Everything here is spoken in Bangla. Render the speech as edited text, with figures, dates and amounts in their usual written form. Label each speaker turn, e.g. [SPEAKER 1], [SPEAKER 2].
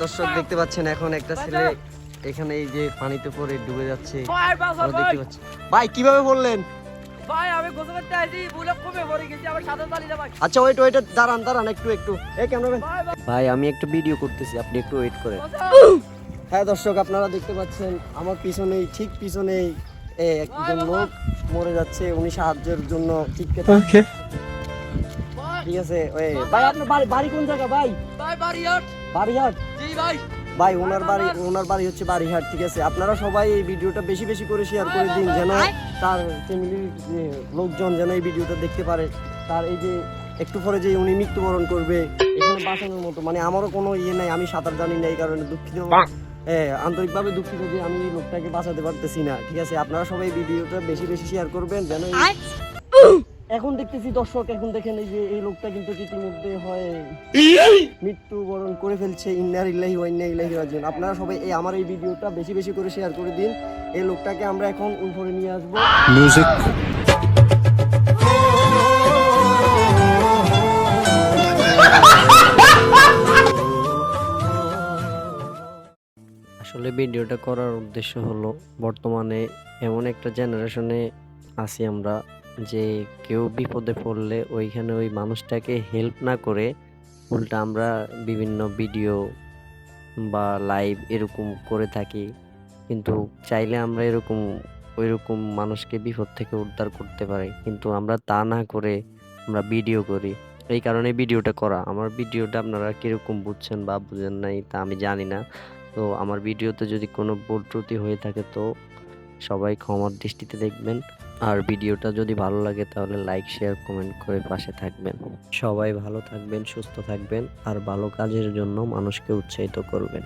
[SPEAKER 1] দর্শক দেখতে পাচ্ছেন এখন একটা ছেলে এখানে এই যে পানিতে পড়ে ডুবে যাচ্ছে। দেখতে পাচ্ছি ভাই কিভাবে বললেন
[SPEAKER 2] ভাই আমি গোসল করতে আসি বুলে কমে পড়ে গেছি আমার সাথে চালিয়ে ভাই।
[SPEAKER 1] আচ্ছা ওয়েট ওয়েট দাঁড়ান একটু এই ক্যামেরাম্যান ভাই আমি একটা ভিডিও করতেছি আপনি একটু ওয়েট করেন। হ্যাঁ দর্শক আপনারা দেখতে পাচ্ছেন আমার পিছনেই ঠিক পিছনেই একজন লোক মরে যাচ্ছে, উনি সাহায্যের জন্য ঠিক আছে। ভাই আপনার বাড়ি কোন জায়গা ভাই?
[SPEAKER 2] ভাই বাড়িহাট।
[SPEAKER 1] বাড়িহাট?
[SPEAKER 2] জি ভাই।
[SPEAKER 1] ভাই ওনার বাড়ি হচ্ছে বাড়িহাট, ঠিক আছে। আপনারা সবাই এই ভিডিওটা বেশি বেশি করে শেয়ার করে দিন যেন তার ফ্যামিলির লোকজন যেন এই ভিডিওটা দেখতে পারে। তার এই যে একটু পরে যে উনি মৃত্যুবরণ করবে এখানে বাঁচানোর মতো মানে আমারও কোনো ইয়ে নাই, আমি সাঁতার জানি না এই কারণে দুঃখিত, আন্তরিকভাবে দুঃখিত যে আমি এই লোকটাকে বাঁচাতে পারতেছি না, ঠিক আছে। আপনারা সবাই এই ভিডিওটা বেশি বেশি শেয়ার করবেন যেন এখন দেখতেছি দর্শক, এখন দেখেন এই যে এই লোকটা কিন্তু ইতিমধ্যে হয় মৃত্যুবরণ করে ফেলছে। ইন্না লিল্লাহি ওয়া ইন্না ইলাইহি রাজিউন। আপনারা সবাই এই আমার এই ভিডিওটা বেশি বেশি করে শেয়ার করে দিন। এই লোকটাকে আমরা এখন উপরে নিয়ে আসবো। মিউজিক আসলে ভিডিওটা করার উদ্দেশ্য হলো বর্তমানে এমন একটা জেনারেশনে আছি আমরা যে কেউ বিপদে পড়লে ওইখানে ওই মানুষটাকে হেল্প না করে উল্টা আমরা বিভিন্ন ভিডিও বা লাইভ এরকম করে থাকি, কিন্তু চাইলে আমরা ওইরকম মানুষকে বিপদ থেকে উদ্ধার করতে পারি, কিন্তু আমরা তা না করে আমরা ভিডিও করি। এই কারণে ভিডিওটা করা। আমার ভিডিওটা আপনারা কিরকম বুঝছেন বা বুঝেন নাই তা আমি জানি না। তো আমার ভিডিওতে যদি কোনো ভুল ত্রুটি হয়ে থাকে তো সবাই ক্ষমার দৃষ্টিতে দেখবেন। আর ভিডিওটা যদি ভালো লাগে তাহলে লাইক শেয়ার কমেন্ট করে পাশে থাকবেন। সবাই ভালো থাকবেন, সুস্থ থাকবেন আর ভালো কাজের জন্য মানুষকে উৎসাহিত করবেন।